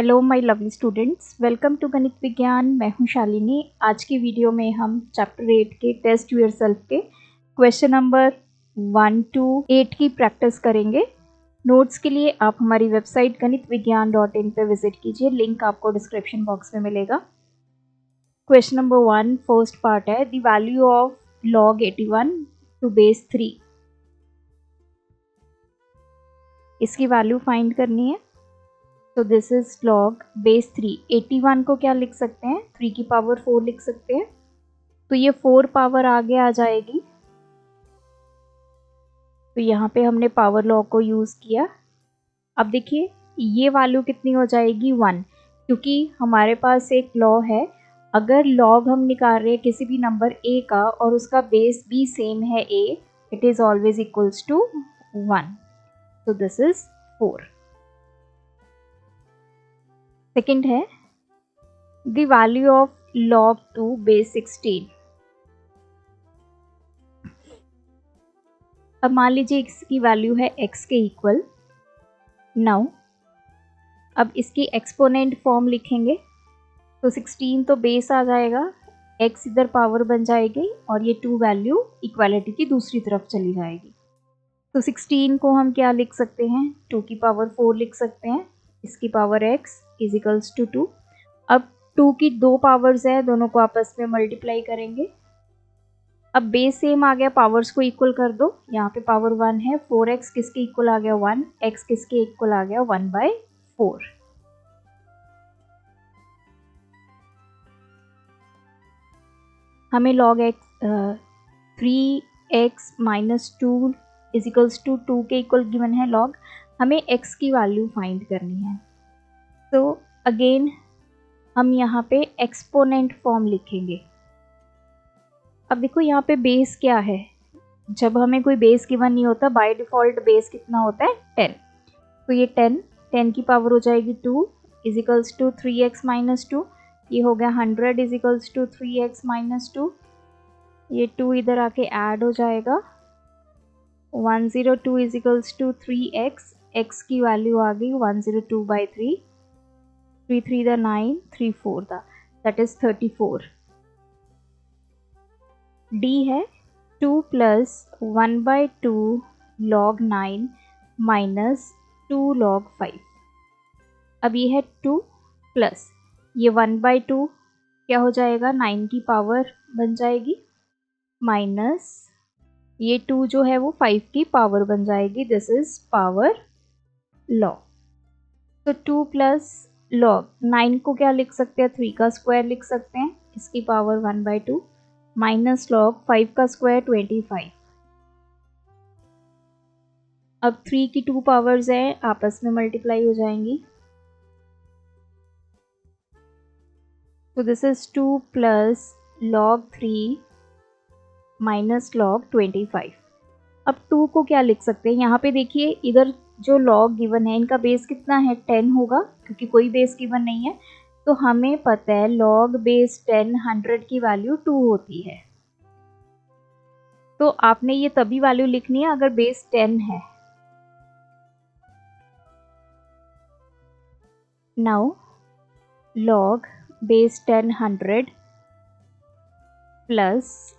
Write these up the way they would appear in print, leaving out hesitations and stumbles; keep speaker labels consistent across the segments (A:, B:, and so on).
A: Hello my lovely students, welcome to Ganit Vigyan. मैं हूं शालिनी। आज की वीडियो में हम चैप्टर 8 के टेस्ट योरसेल्फ के क्वेश्चन नंबर 1 to 8 की प्रैक्टिस करेंगे। नोट्स के लिए आप हमारी वेबसाइट ganitviggyan.in पे विजिट कीजिए, लिंक आपको डिस्क्रिप्शन बॉक्स में मिलेगा। क्वेश्चन नंबर 1 फर्स्ट पार्ट है, the value of log 81 to base 3। इसकी वैल्यू फाइंड करनी है। तो दिस इज log बेस 3। 81 को क्या लिख सकते हैं, 3 की पावर 4 लिख सकते हैं। तो ये 4 पावर आगे आ जाएगी। तो यहाँ पे हमने पावर लॉ को यूज़ किया। अब देखिए ये वैल्यू कितनी हो जाएगी 1, क्योंकि हमारे पास एक लॉ है, अगर लॉग हम निकाल रहे हैं किसी भी नंबर a का और उसका बेस भी सेम है a, it is always equals to 1। तो दिस इज 4। सेकेंड है the value of log 2 base 16। अब मान लीजिए x की वैल्यू है x के इक्वल। नाउ अब इसकी एक्सपोनेंट फॉर्म लिखेंगे। तो 16 तो बेस आ जाएगा, x इधर पावर बन जाएगी और ये 2 वैल्यू इक्वालिटी की दूसरी तरफ चली जाएगी। तो 16 को हम क्या लिख सकते हैं, 2 की पावर 4 लिख सकते हैं। इसकी power x is equals to 2। अब 2 की 2 पावर्स है, दोनों को आपस में मल्टीप्लाई करेंगे। अब बेस सेम आ गया, पावर्स को इक्वल कर दो। यहाँ पे पावर 1 है, 4x किसके इक्वल आ गया 1, x किसके इक्वल आ गया 1/4। हमें log x 3x minus 2 is equals to 2 के इक्वल गिवन है log। हमें x की वैल्यू फाइंड करनी है। तो अगेन हम यहाँ पे एक्सपोनेंट फॉर्म लिखेंगे। अब देखो यहाँ पे बेस क्या है, जब हमें कोई बेस गिवन नहीं होता बाय डिफ़ॉल्ट बेस कितना होता है 10। तो ये 10 की पावर हो जाएगी 2 is equals to 3x minus 2। ये हो गया 100 is equals to 3x minus 2। ये 2 इधर आके ऐड हो जाएगा, 102 is equals to 3x। x की वैल्यू आ गई 102/3। 3 3 दा 9, 3 4 दा, दैट इज 34। d है 2 प्लस 1/2 log 9 माइनस 2 log 5। अब ये है 2 प्लस ये 1/2 क्या हो जाएगा, 9 की पावर बन जाएगी, माइनस ये 2 जो है वो 5 की पावर बन जाएगी। This is power law. तो 2 प्लस log 9 को क्या लिख सकते हैं, 3 का स्क्वायर लिख सकते हैं, इसकी पावर 1/2 माइनस log 5 का स्क्वायर 25। अब 3 की 2 पावर्स हैं, आपस में मल्टीप्लाई हो जाएंगी। तो this is 2 plus log 3 minus log 25। अब 2 को क्या लिख सकते हैं, यहाँ पे देखिए इधर जो log गिवन है इनका बेस कितना है 10 होगा, क्योंकि कोई बेस गिवन नहीं है। तो हमें पता है log बेस 10 100 की वैल्यू 2 होती है। तो आपने ये तभी वैल्यू लिखनी है अगर बेस 10 है। नाउ log बेस 10 100 प्लस,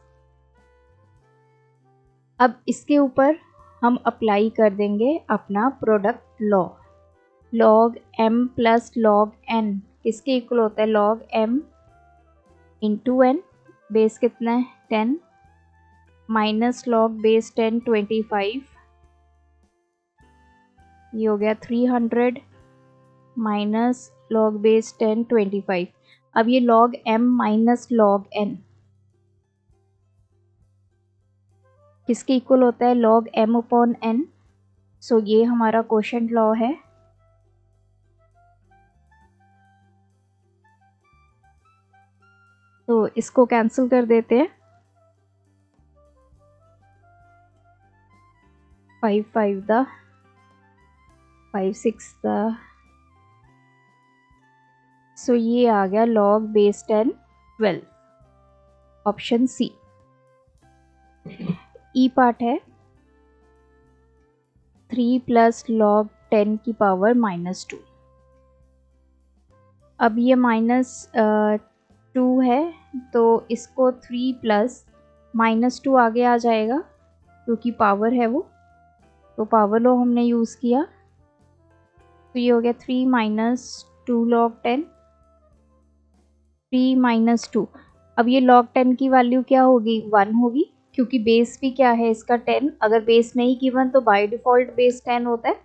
A: अब इसके ऊपर हम अप्लाई कर देंगे अपना product law. log m plus log n किसके इक्वल होता है, log m into n, base कितना है 10, माइनस log बेस 10 25। ये हो गया 300 माइनस log बेस 10 25। अब ये log m minus log n किसके इक्वल होता है, log m अपॉन n। सो ये हमारा क्वोशंट लॉ है। तो इसको कैंसिल कर देते हैं, 5 5 दा 5 6 दा। सो ये आ गया log बेस 10 12, ऑप्शन सी। ई पार्ट है 3 प्लस log 10 की पावर माइनस 2। अब ये -2 है तो इसको 3 प्लस -2 आगे आ जाएगा क्योंकि पावर है वो, तो पावर लॉ हमने यूज़ किया, तो ये हो गया 3 - 2 log 10, 3 - 2। अब ये log 10 की वैल्यू क्या होगी, 1 होगी, क्योंकि बेस भी क्या है इसका 10। अगर बेस नहीं गिवन तो बाय डिफ़ॉल्ट बेस 10 होता है,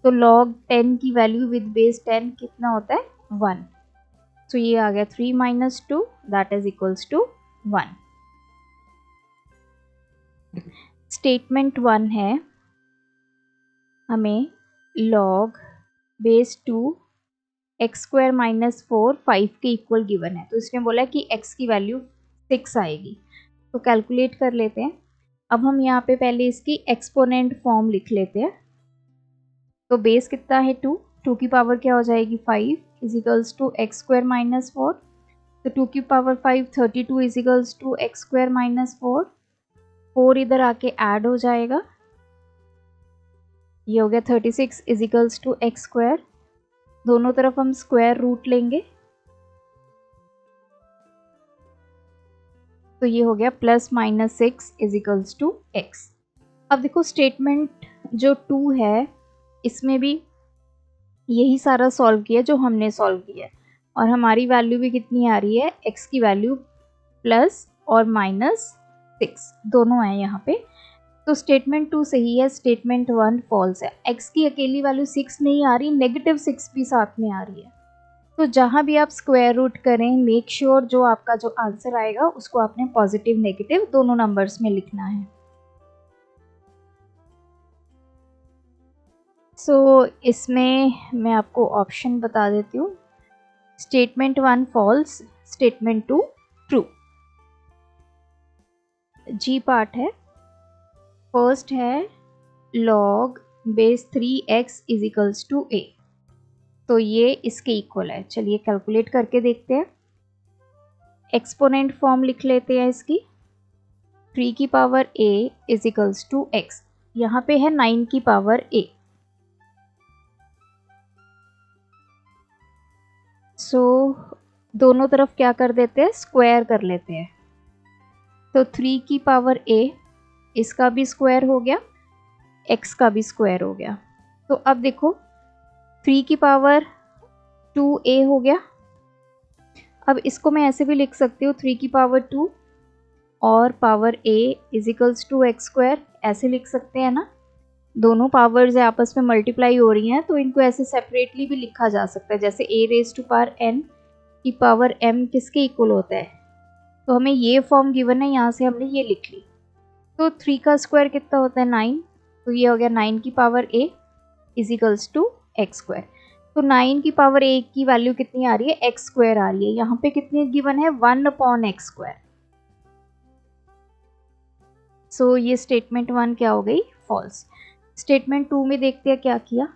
A: तो log 10 की वैल्यू विद बेस 10 कितना होता है, 1। तो ये आ गया 3 - 2 that is equals to 1। Statement 1 है, हमें log बेस 2 x² - 4 5 के इक्वल गिवन है, तो इसने बोला कि x की वैल्यू 6 आएगी। तो कैलकुलेट कर लेते हैं। अब हम यहाँ पे पहले इसकी एक्सपोनेंट फॉर्म लिख लेते हैं। तो बेस कितना है 2 की पावर क्या हो जाएगी 5 इजिकल्स टू x² - 4। तो 2 की पावर 5 32 इजिकल्स टू x² - 4। 4 इधर आके ऐड हो जाएगा, ये हो गया 36 इजिकल्स टू x²। दोनों तरफ हम स्क्वायर रूट लेंगे, तो ये हो गया +-6 इजिकल्स टू x। अब देखो स्टेटमेंट जो 2 है इसमें भी यही सारा सॉल्व किया जो हमने सॉल्व किया है, और हमारी वैल्यू भी कितनी आ रही है, x की वैल्यू प्लस और -6 दोनों है यहाँ पे। तो स्टेटमेंट 2 सही है, स्टेटमेंट 1 फॉल्स है। x की अकेली वैल्यू 6 नहीं आ रही, -6 भी साथ में आ रही है। तो जहाँ भी आप स्क्वायर रूट करें, मेक श्योर जो आपका जो आंसर आएगा उसको आपने पॉजिटिव नेगेटिव दोनों नंबर्स में लिखना है। इसमें मैं आपको ऑप्शन बता देती हूँ। Statement 1 false, statement 2 true. जी पार्ट है, फर्स्ट है log base 3x इजिकल्स to a, तो ये इसके इक्वल है। चलिए कैलकुलेट करके देखते हैं। एक्सपोनेंट फॉर्म लिख लेते हैं इसकी, 3 की power a is equals to x, यहाँ पे है 9 की पावर a। दोनों तरफ क्या कर देते हैं, स्क्वायर कर लेते हैं। तो 3 की पावर a, इसका भी स्क्वायर हो गया, x का भी स्क्वायर हो गया। तो अब देखो 3 की पावर 2a हो गया। अब इसको मैं ऐसे भी लिख सकती हूँ, 3 की पावर 2 और power a is equals to x², ऐसे लिख सकते हैं ना। दोनों पावर्स है आपस में मल्टीप्लाई हो रही हैं, तो इनको ऐसे सेपरेटली भी लिखा जा सकता है, जैसे a raise to power n की पावर m किसके इक्वल होता है। तो हमें ये फॉर्म गिवन है, यहाँ से हमने ये लिख ली। तो 3 का स्क्वायर कितना होता है 9, तो ये हो गया 9 की power a is equals to x²। तो 9 की पावर a की वैल्यू कितनी आ रही है, x² आ रही है। यहाँ पे कितनी गिवन है, 1/x²। ये स्टेटमेंट 1 क्या हो गई, फॉल्स। स्टेटमेंट 2 में देखते हैं क्या किया।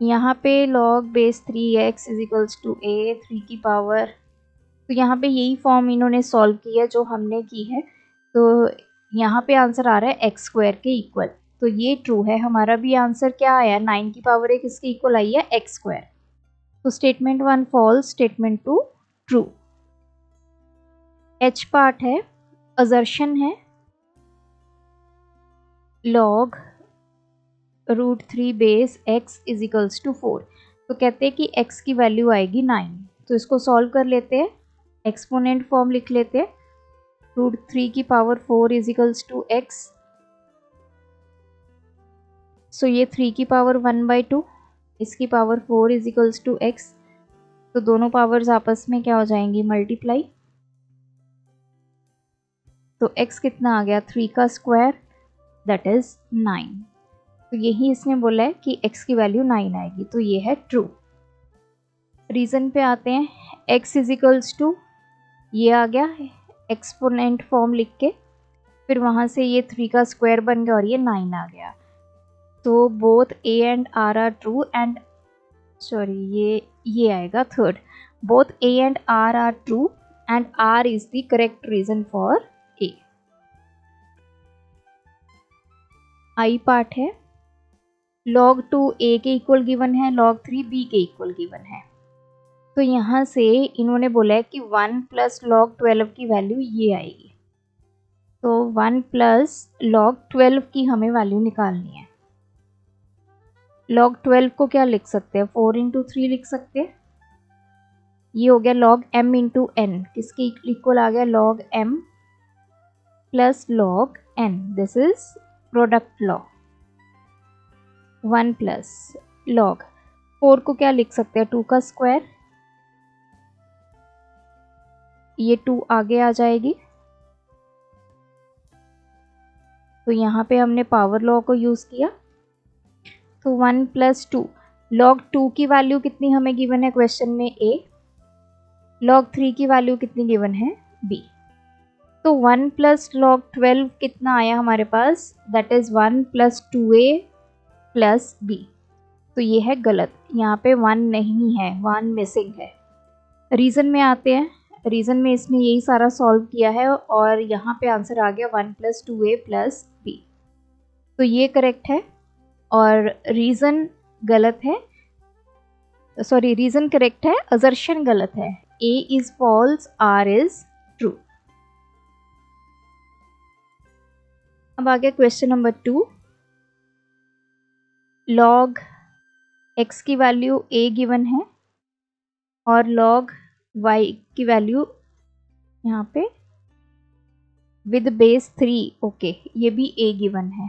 A: यहाँ पे log base 3x इजिकल्स to a, 3 की पावर, तो यहाँ पे यही फॉर्म इन्होंने सॉल्व की है जो हमने की है। तो यहाँ पे आंसर आ रहा है x² के इक्वल, तो ये ट्रू है। हमारा भी आंसर क्या आया, 9 की पावर a किसके इक्वल आई है, x²। तो statement 1 false, statement 2 true. h part है, असर्शन है log √3 base x is equals to 4। तो कहते हैं कि x की वैल्यू आएगी 9। तो इसको सॉल्व कर लेते हैं, एक्सपोनेंट फॉर्म लिख लेते हैं, √3 की पावर 4 इजिकल्स टू x। ये 3 की पावर 1/2, इसकी पावर 4 इजिकल्स टू x। तो दोनों पावर्स आपस में क्या हो जाएंगी, मल्टीप्लाई। तो x कितना आ गया, 3 का स्क्वायर दैट इज 9। तो यही इसने बोला है कि x की वैल्यू 9 आएगी, तो ये है ट्रू। रीज़न पे आते हैं, x इजिकल्स टू, ये आ गया एक्सपोनेंट फॉर्म लिख के, फिर वहाँ से ये 3 का स्क्वायर बन गया और ये 9 आ गया। तो both a and r are true and ये आएगा third, both a and r are true and r is the correct reason for a। I part है, log 2 a के इक्वल गिवन है, log 3 b के इक्वल गिवन है। तो यहाँ से इन्होंने बोला है कि 1 प्लस लॉग 12 की वैल्यू ये आएगी। तो 1 प्लस लॉग 12 की हमें वैल्यू निकालनी है। लॉग 12 को क्या लिख सकते हैं, 4 इंटू 3 लिख सकते हैं। ये हो गया लॉग m इंटू एन, किसके इक्वल आ गया, log m plus log n। This is product law. 1 plus log 4 को क्या लिख सकते हैं, 2 का स्क्वायर, ये 2 आगे आ जाएगी। तो यहाँ पे हमने पावर लॉ को यूज किया। तो 1 प्लस 2, लॉग 2 की वैल्यू कितनी हमें गिवन है क्वेश्चन में, a। लॉग 3 की वैल्यू कितनी गिवन है, b। तो 1 प्लस लॉग 12 कितना आया हमारे पास, that is 1 plus 2a plus b। तो ये है गलत, यहाँ पे 1 नहीं है, 1 मिसिंग है। रीज़न में आते हैं। रीज़न में इसमें यही सारा सॉल्व किया है और यहाँ पे आंसर आ गया 1 प्लस 2a प्लस b। तो ये करेक्ट है और रीज़न गलत है, सॉरी रीज़न करेक्ट है, असर्शन गलत है। a is false, r is true. अब आ गया क्वेश्चन नंबर 2। लॉग x की वैल्यू a गिवन है और लॉग y की वैल्यू यहाँ पे विद बेस 3, ओके, ये भी a गिवन है।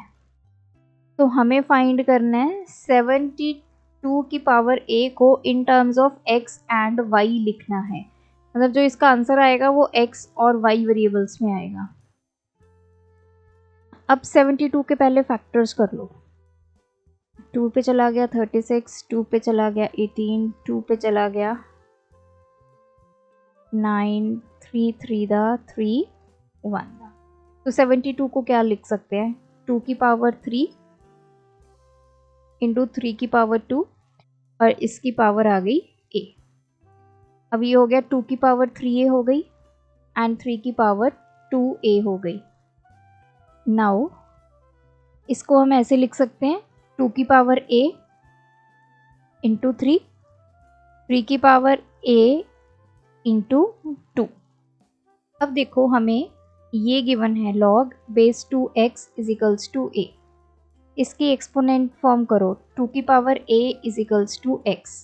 A: तो हमें फाइंड करना है 72 की पावर a को in terms of x and y लिखना है। मतलब जो इसका आंसर आएगा वो x और y वेरिएबल्स में आएगा। अब 72 के पहले फैक्टर्स कर लो। 2 पे चला गया 36, 2 पे चला गया 18, 2 पे चला गया 9, 3 3 3 1। तो 72 को क्या लिख सकते हैं, 2 की पावर 3 इंटू 3 की पावर 2 और इसकी पावर आ गई a। अब ये हो गया 2 की पावर 3a हो गई एंड 3 की पावर 2a हो गई। नाउ इसको हम ऐसे लिख सकते हैं 2 की पावर a इंटू 3, 3 की पावर a इंटू 2। अब देखो हमें ये गिवन है log base 2x is equals to a। इसकी एक्सपोनेंट फॉर्म करो, 2 की power a is equals to x।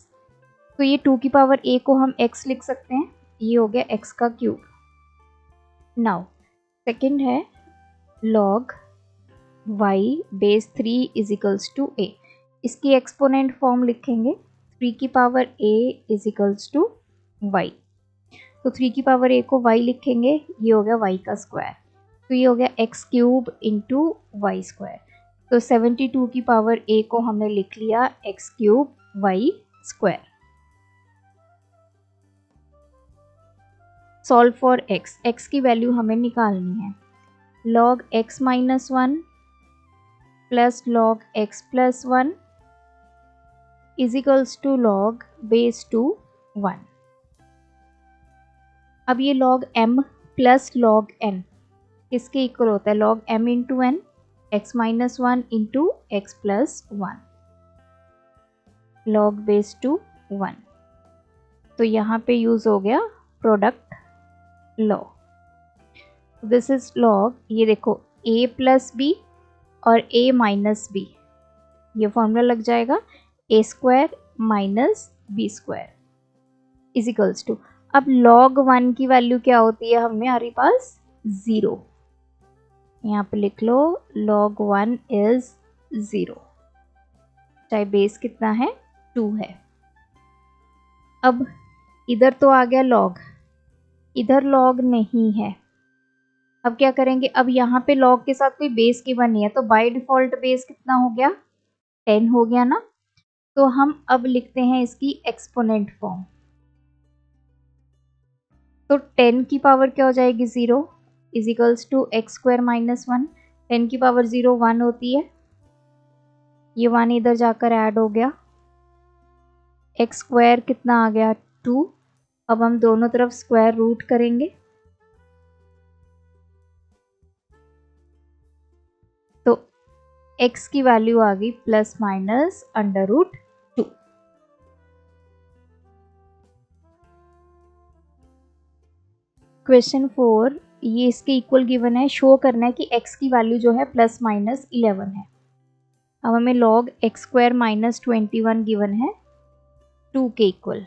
A: तो ये 2 की पावर a को हम x लिख सकते हैं, ये हो गया x का क्यूब। नाउ सेकंड है log y base 3 is equals to a। इसकी एक्सपोनेंट फॉर्म लिखेंगे, 3 की power a is equals to y। तो 3 की पावर a को y लिखेंगे, ये हो गया y का स्क्वायर। तो ये हो गया x cube into y square. तो 72 की पावर a को हमने लिख लिया x cube y square. Solve for x, x की वैल्यू हमें निकालनी है। Log x minus 1 plus log x plus 1 is equals to log base 2 1। अब ये log m plus log n किसके इक्वल होता है, log m into n, x minus 1 into x plus 1, log base 2 1। तो यहाँ पे यूज हो गया product law. This is log, ये देखो a प्लस बी और a माइनस बी, ये फॉर्मूला लग जाएगा a square minus b square is equals to. अब log 1 की वैल्यू क्या होती है हमारे पास, 0। यहाँ पे लिख लो log 1 इज 0, चाहे बेस कितना है 2 है। अब इधर तो आ गया log, इधर log नहीं है। अब क्या करेंगे, अब यहाँ पे log के साथ कोई बेस गिवन नहीं है, तो बाय डिफॉल्ट बेस कितना हो गया, 10 हो गया ना। तो हम अब लिखते हैं इसकी एक्सपोनेंट फॉर्म। तो 10 की पावर क्या हो जाएगी, 0 is equals to x square minus 1। 10 की पावर 0 1 होती है, ये 1 इधर जाकर ऐड हो गया, एक्स स्क्वायर कितना आ गया 2। अब हम दोनों तरफ स्क्वायर रूट करेंगे, तो x की वैल्यू आ गई plus minus under root 2। Question 4, ये इसके इक्वल गिवन है, शो करना है कि x की वैल्यू जो है ±11 है। अब हमें log x² - 21 गिवन है 2 के इक्वल।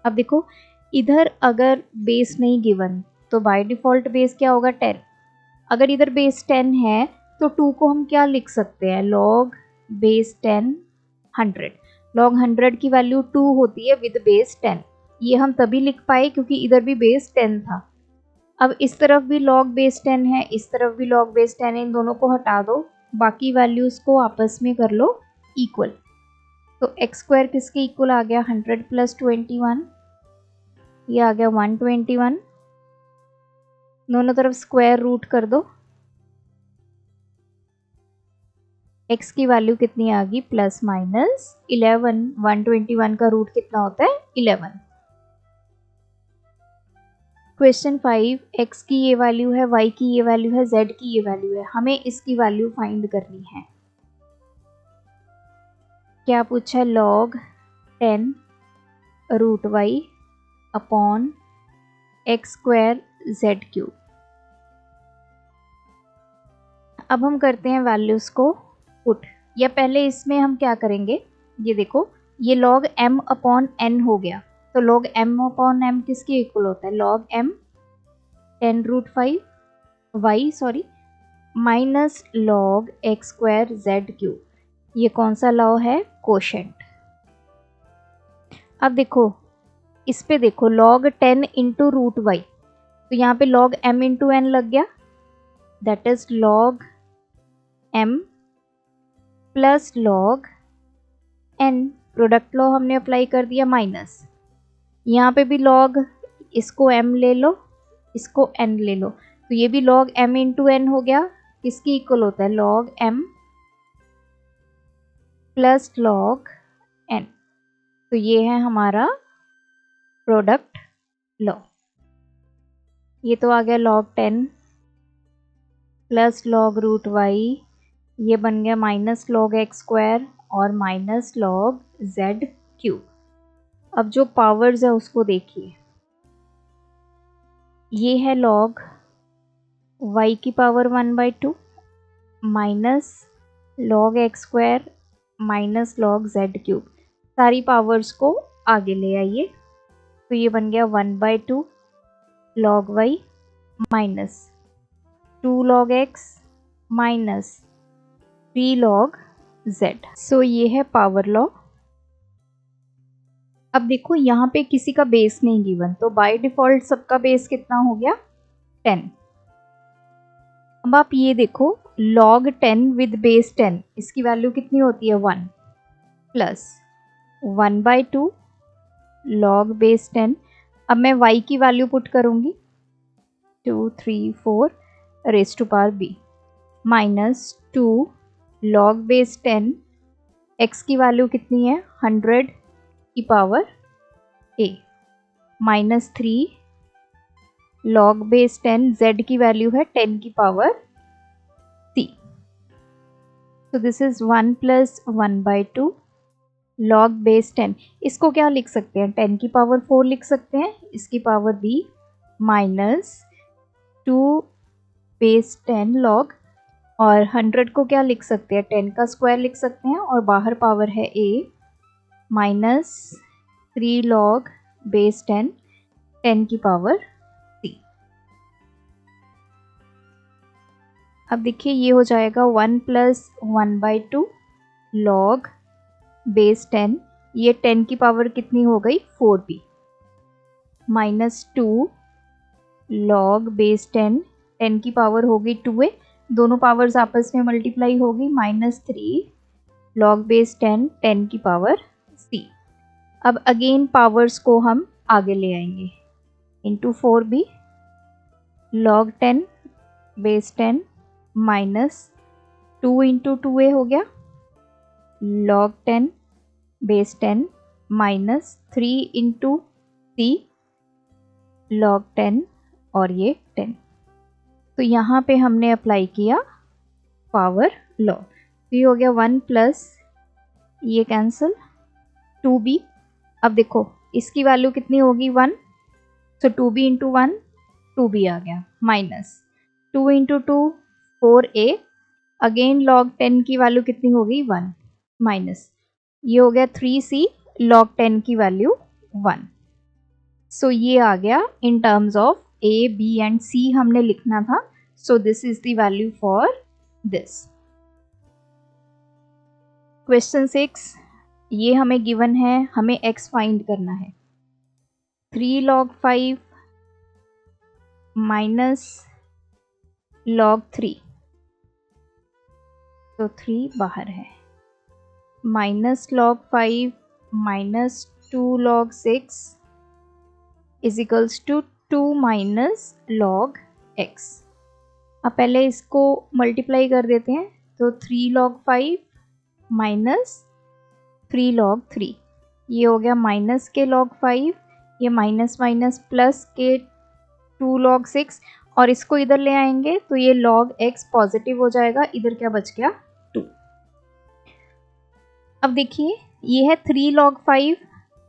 A: अब देखो इधर अगर बेस नहीं गिवन तो बाय डिफ़ॉल्ट बेस क्या होगा 10। अगर इधर बेस 10 है तो 2 को हम क्या लिख सकते हैं, log बेस 10 100। log 100 की वैल्यू 2 होती है विद बेस 10। ये हम तभी लिख पाए क्योंकि इधर भी बेस 10 था। अब इस तरफ भी log बेस 10 है, इस तरफ भी log बेस 10 है, इन दोनों को हटा दो, बाकी वैल्यूज़ को आपस में कर लो इक्वल। तो x² किसके इक्वल आ गया, 100 + 21, ये आ गया 121। दोनों तरफ स्क्वायर रूट कर दो, x की वैल्यू कितनी आ गई, ±11। 121 का रूट कितना होता है, 11। क्वेश्चन 5, x की ये वैल्यू है, y की ये वैल्यू है, z की ये वैल्यू है, हमें इसकी वैल्यू फाइंड करनी है। क्या पूछा है, log 10 √y upon x² z³। अब हम करते हैं वैल्यूज़ को पुट, या पहले इसमें हम क्या करेंगे, ये देखो ये log m/n हो गया, तो log m/m किसके इक्वल होता है, log m 10√5 y minus log x² z³। ये कौन सा लॉ है, कोशेंट। अब देखो इस पे देखो log 10 × √y, तो यहाँ पे log m × n लग गया, that is log m plus log n। Product law हमने अप्लाई कर दिया, माइनस यहाँ पे भी log, इसको m ले लो, इसको n ले लो, तो ये भी log m × n हो गया, किसकी इक्वल होता है, log m plus log n। तो ये है हमारा प्रोडक्ट लॉ। ये तो आ गया log 10 प्लस log √y, ये बन गया माइनस log x² और माइनस log z³। अब जो पावर्स है उसको देखिए, ये है log y की power 1/2 minus log x² minus log z³। सारी पावर्स को आगे ले आइए, तो ये बन गया 1/2 log y minus 2 log x minus 3 log z। सो ये है पावर लॉ। अब देखो यहाँ पे किसी का बेस नहीं गिवन, तो बाय डिफ़ॉल्ट सबका बेस कितना हो गया, 10। अब आप ये देखो log 10 विद बेस 10, इसकी वैल्यू कितनी होती है, 1 प्लस 1/2 log बेस 10। अब मैं y की वैल्यू पुट करूँगी 2 3 4 raise to power b minus 2 log base 10, x की वैल्यू कितनी है, 100 की power a minus 3 log base 10, z की वैल्यू है 10 की पावर c। तो दिस इज 1 + 1/2 log बेस 10। इसको क्या लिख सकते हैं, 10 की पावर 4 लिख सकते हैं, इसकी power b minus 2 base 10 log, और 100 को क्या लिख सकते हैं, 10 का स्क्वायर लिख सकते हैं, और बाहर पावर है a माइनस 3 log बेस 10, 10 की पावर c। अब देखिए ये हो जाएगा 1 + 1/2 log बेस 10, ये 10 की पावर कितनी हो गई, 4b माइनस 2 log बेस 10, 10 की पावर हो गई 2a, दोनों पावर्स आपस में मल्टीप्लाई होगी, माइनस 3 log बेस 10, 10 की पावर c। अब अगेन पावर्स को हम आगे ले आएंगे, into 4b log 10 base 10 minus 2 × 2a हो गया, log 10 base 10 minus 3 × c log 10, और ये 10। तो यहाँ पे हमने अप्लाई किया पावर लॉ, तो ये हो गया 1 प्लस ये कैंसिल 2b। अब देखो इसकी वैल्यू कितनी होगी, 1, सो 2b इंटू 1 2b आ गया, minus 2 into 2 4a, again log 10 की वैल्यू कितनी होगी 1, माइनस ये हो गया 3c log 10 की वैल्यू 1। सो ये आ गया in terms of a b and c हमने लिखना था। So this is the value for this. Question 6, ये हमें गिवन है, हमें x फाइंड करना है। 3 log 5 माइनस log 3, तो 3 बाहर है, minus log 5 minus 2 log 6 is equals to 2 minus log x। अब पहले इसको मल्टीप्लाई कर देते हैं, तो 3 log 5 माइनस 3 log 3, ये हो गया माइनस के log 5, ये माइनस माइनस प्लस के 2 log 6, और इसको इधर ले आएंगे तो ये log x पॉजिटिव हो जाएगा, इधर क्या बच गया 2। अब देखिए ये है 3 log 5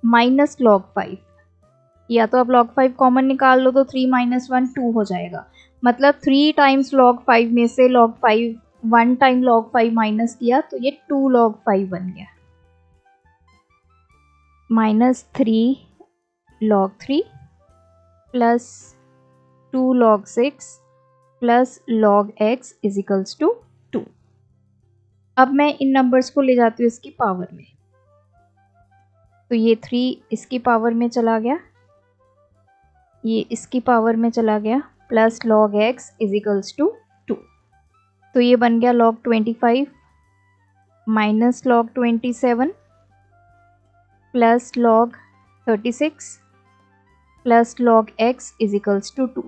A: माइनस log 5, या तो आप log 5 कॉमन निकाल लो तो 3 माइनस 1 2 हो जाएगा, मतलब 3 टाइम्स log 5 में से log 5 1 टाइम log 5 माइनस किया तो ये 2 log 5 बन गया, minus 3 log 3 plus 2 log 6 plus log x is equals to 2। अब मैं इन नंबर्स को ले जाती हूँ इसकी पावर में, तो ये 3 इसकी पावर में चला गया, ये इसकी पावर में चला गया, plus log x is equals to 2, तो ये बन गया log 25 minus log 27 plus log 36 plus log x is equals to 2।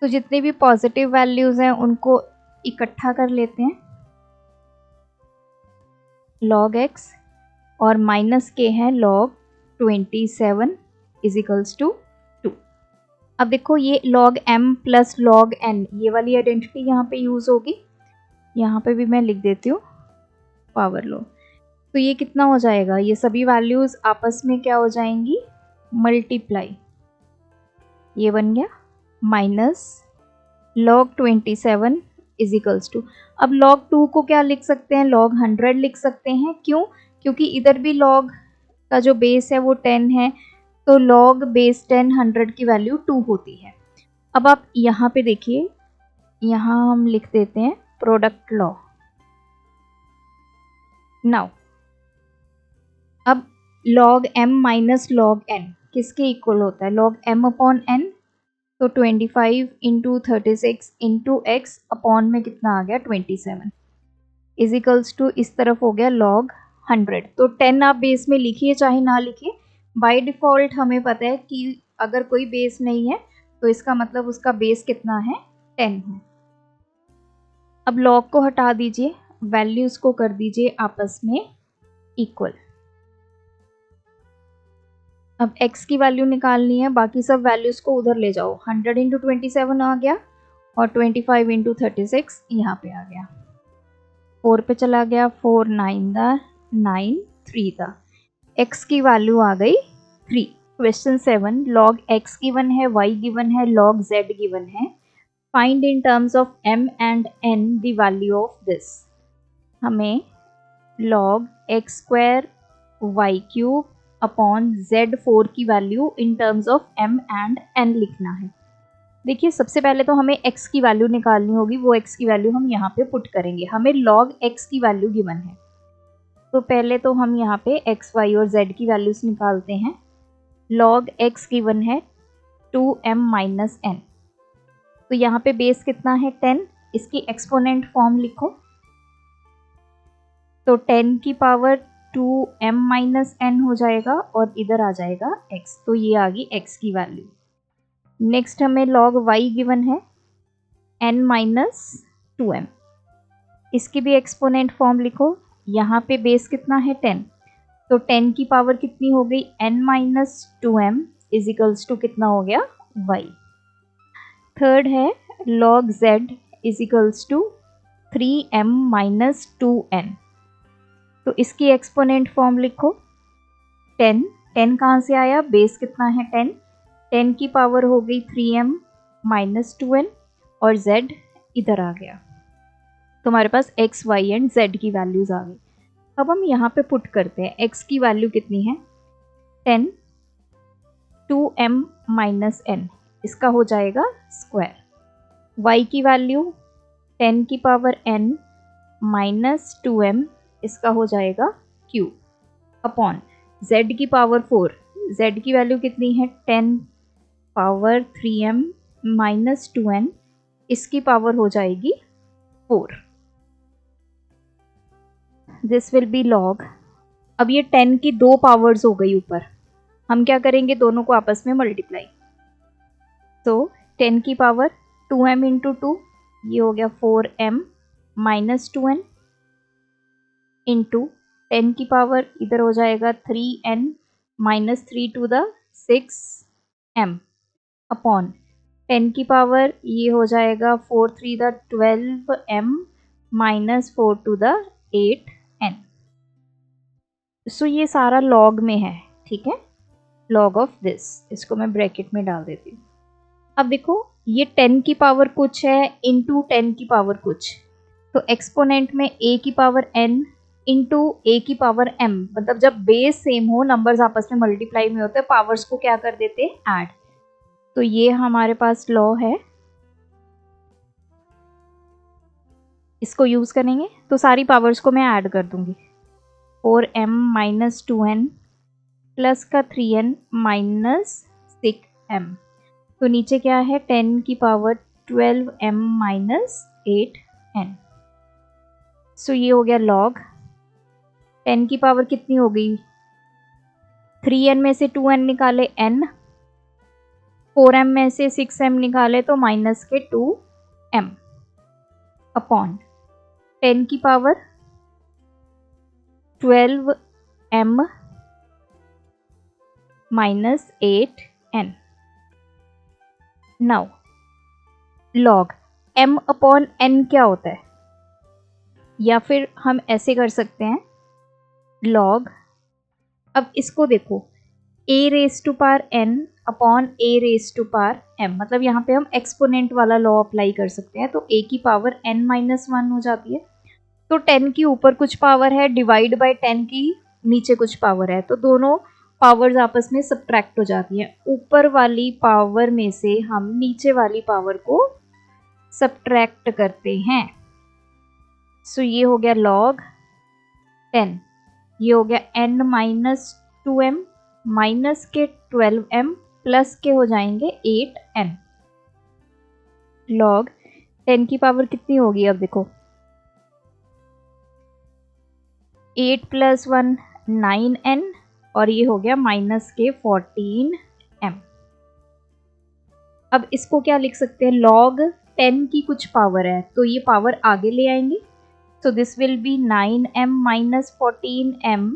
A: तो जितने भी पॉजिटिव वैल्यूज़ हैं उनको इकट्ठा कर लेते हैं, log x और माइनस के हैं log 27 इज इक्वल्स टू 2। अब देखो ये log m plus log n, ये वाली आइडेंटिटी यहाँ पे यूज़ होगी, यहाँ पे भी मैं लिख देती हूँ पावर लो, तो ये कितना हो जाएगा, ये सभी वैल्यूज़ आपस में क्या हो जाएंगी मल्टीप्लाई, ये बन गया minus log 27 is equals to, अब log 2 को क्या लिख सकते हैं log 100 लिख सकते हैं, क्यों, क्योंकि इधर भी log का जो बेस है वो 10 है, तो log बेस 10 100 की वैल्यू 2 होती है। अब आप यहाँ पे देखिए, यहाँ हम लिख देते हैं प्रोडक्ट लॉ। नाउ अब log m minus log n किसके इक्वल होता है, log m अपॉन n, तो 25 इंटू 36 इंटू एक्स अपॉन में कितना आ गया 27 इज इक्वल्स टू, इस तरफ हो गया log 100। तो 10 आप बेस में लिखिए चाहे ना लिखिए, बाय डिफ़ॉल्ट हमें पता है कि अगर कोई बेस नहीं है तो इसका मतलब उसका बेस कितना है 10 है। अब log को हटा दीजिए, वैल्यूज़ को कर दीजिए आपस में इक्वल। अब x की वैल्यू निकालनी है, बाकी सब वैल्यूज़ को उधर ले जाओ, 100 इंटू 27 आ गया और 25 इंटू 36 यहाँ पे आ गया, 4 पे चला गया, 4 9 दा 9 3 दा, x की वैल्यू आ गई 3। क्वेश्चन 7, log x गिवन है, y गिवन है, log z गिवन है, find in terms of m and n the value of this. हमें log x square y cube upon z4 की value in terms of m and n लिखना है। देखिए सबसे पहले तो हमें x की वैल्यू निकालनी होगी, वो x की वैल्यू हम यहाँ पे पुट करेंगे, हमें log x की वैल्यू गिवन है, तो पहले तो हम यहाँ पे x y और z की वैल्यूज निकालते हैं। log x गिवन है 2m माइनस n, तो यहाँ पे बेस कितना है 10, इसकी एक्सपोनेंट फॉर्म लिखो, तो 10 की पावर 2m माइनस n हो जाएगा और इधर आ जाएगा x, तो ये आ गई x की वैल्यू। नेक्स्ट हमें log y गिवन है n माइनस 2m, इसकी भी एक्सपोनेंट फॉर्म लिखो, यहाँ पे बेस कितना है 10, तो 10 की पावर कितनी हो गई n minus 2m is equals to कितना हो गया y। थर्ड है log z is equals to 3m minus 2n, तो इसकी एक्सपोनेंट फॉर्म लिखो, 10 10 कहाँ से आया, बेस कितना है 10, 10 की पावर हो गई 3m माइनस 2n और z इधर आ गया, तो हमारे पास x, y एंड z की वैल्यूज आ गई। अब हम यहाँ पे पुट करते हैं, x की वैल्यू कितनी है 10, 2m माइनस n, इसका हो जाएगा स्क्वायर। y की वैल्यू 10 की पावर n माइनस 2m, इसका हो जाएगा क्यूब, अपॉन z की पावर 4, z की वैल्यू कितनी है 10 पावर 3m माइनस 2n, इसकी पावर हो जाएगी 4। This will be log. अब ये 10 की 2 पावर्स हो गई ऊपर, हम क्या करेंगे दोनों को आपस में मल्टीप्लाई। तो 10 की पावर 2m इंटू 2, ये हो गया 4m माइनस 2n, इंटू 10 की पावर इधर हो जाएगा 3n minus 3 to the 6m, upon 10 की पावर ये हो जाएगा 4 3 the 12m minus 4 two the 8n। So ये सारा लॉग में है, ठीक है, लॉग ऑफ दिस, इसको मैं ब्रैकेट में डाल देती हूँ। अब देखो ये 10 की पावर कुछ है इंटू 10 की पावर कुछ, तो एक्सपोनेंट में a की पावर n इंटू a की पावर m, मतलब जब बेस सेम हो, नंबर्स आपस में मल्टीप्लाई में होते हैं, पावर्स को क्या कर देते हैं ऐड। तो ये हमारे पास लॉ है, इसको यूज करेंगे, तो सारी पावर्स को मैं ऐड कर दूंगी। 4m माइनस 2n प्लस का 3n माइनस 6m, तो नीचे क्या है 10 की power 12m minus 8n। So ये हो गया लॉग। 10 की पावर कितनी हो गई, 3n में से 2n निकाले n, 4m में से 6m निकाले तो माइनस के 2m, अपॉन 10 की power 12m minus 8n। Now log m upon n क्या होता है, या फिर हम ऐसे कर सकते हैं लॉग, अब इसको देखो a raise to power n upon a raise to power m, मतलब यहाँ पे हम एक्सपोनेंट वाला लॉ अप्लाई कर सकते हैं, तो a की पावर n माइनस 1 हो जाती है, तो 10 की ऊपर कुछ पावर है डिवाइड बाय 10 की नीचे कुछ पावर है, तो दोनों पावर्स आपस में सब्ट्रैक्ट हो जाती हैं। ऊपर वाली पावर में से हम नीचे वाली पावर को सब्ट्रैक्ट करते हैं। सो ये हो गया लॉग 10, ये हो गया n माइनस 2m माइनस के 12m प्लस के हो जाएंगे 8n। लॉग 10 की पावर कितनी होगी, अब देखो 8 प्लस 1 9n और ये हो गया माइनस के 14m। अब इसको क्या लिख सकते हैं, लॉग 10 की कुछ पावर है तो ये पावर आगे ले आएंगे, so this will be 9m minus 14m,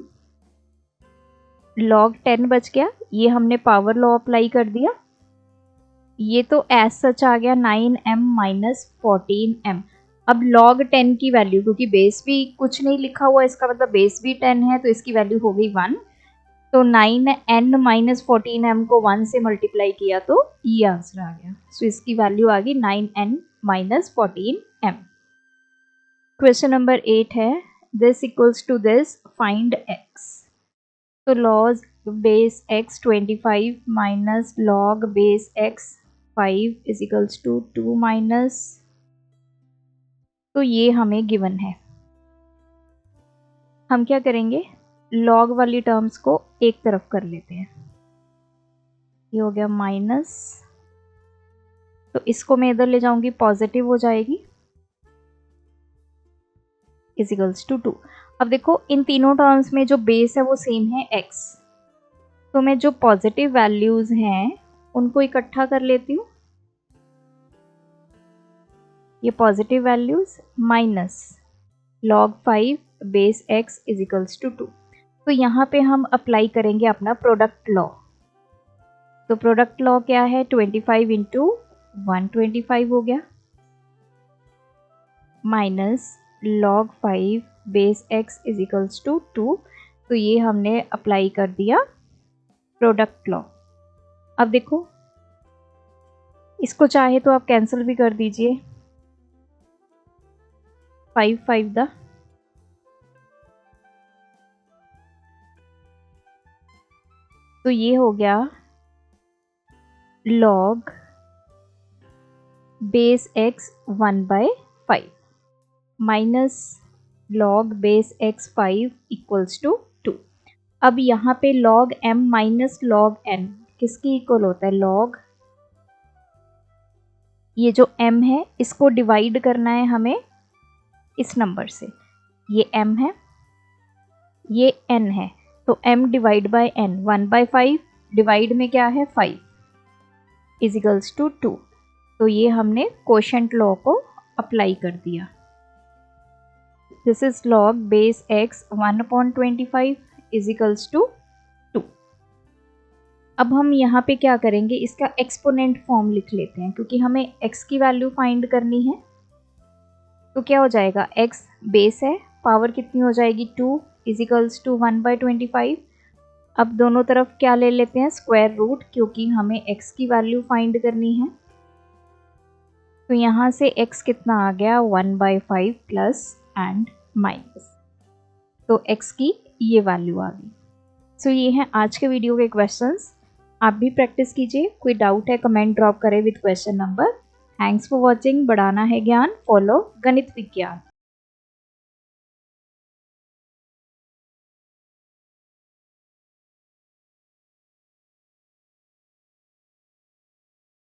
A: log 10 बच गया, ये हमने पावर लॉ अप्लाई कर दिया, ये तो एज सच आ गया 9m minus 14m। अब log 10 की वैल्यू, क्योंकि बेस भी कुछ नहीं लिखा हुआ, इसका मतलब बेस भी 10 है, तो इसकी वैल्यू हो गई 1, तो 9n minus 14m को 1 से मल्टीप्लाई किया तो ये आंसर आ गया, सो इसकी वैल्यू आ गई 9n minus 14m। Question number 8 है, this equals to this, find x। तो log base x 25 minus log base x 5 is equals to 2 minus, तो ये हमें गिवन है। हम क्या करेंगे, लॉग वाली टर्म्स को एक तरफ कर लेते हैं, ये हो गया माइनस, तो इसको मैं इधर ले जाऊंगी, पॉजिटिव हो जाएगी, इज इक्वल्स टू 2। अब देखो इन तीनों टर्म्स में जो बेस है वो सेम है x, तो मैं जो पॉजिटिव वैल्यूज हैं उनको इकट्ठा कर लेती हूँ, ये positive values minus log 5 base x is equals to 2। तो यहाँ पे हम अप्लाई करेंगे अपना प्रोडक्ट लॉ। तो प्रोडक्ट लॉ क्या है, 25 इंटू 125 हो गया, minus log 5 base x is equals to 2, तो ये हमने अप्लाई कर दिया प्रोडक्ट लॉ। अब देखो इसको चाहे तो आप कैंसिल भी कर दीजिए, 5 5 दा, तो ये हो गया log base x 1/5 minus log base x 5 equals to 2। अब यहाँ पे log m minus log n किसकी इक्वल होता है? log, ये जो m है इसको डिवाइड करना है हमें इस नंबर से, ये m है ये n है, तो m divide by n 1/5 divide में क्या है 5 इजिकल्स टू 2। तो ये हमने कोशेंट लॉ को अप्लाई कर दिया। This is log base x 1/25 equals to 2। अब हम यहाँ पे क्या करेंगे, इसका एक्सपोनेंट फॉर्म लिख लेते हैं क्योंकि हमें x की वैल्यू फाइंड करनी है। तो क्या हो जाएगा, x बेस है, पावर कितनी हो जाएगी 2 इजिकल्स टू 1/25। अब दोनों तरफ क्या ले लेते हैं, स्क्वायर रूट, क्योंकि हमें x की वैल्यू फाइंड करनी है। तो यहाँ से x कितना आ गया 1/5 प्लस एंड माइनस, तो x की ये वैल्यू आ गई। सो ये हैं आज के वीडियो के क्वेश्चंस। आप भी प्रैक्टिस कीजिए, कोई डाउट है कमेंट ड्रॉप करें with question number. Thanks for watching. बढ़ाना है ज्ञान, फॉलो गणित विज्ञान।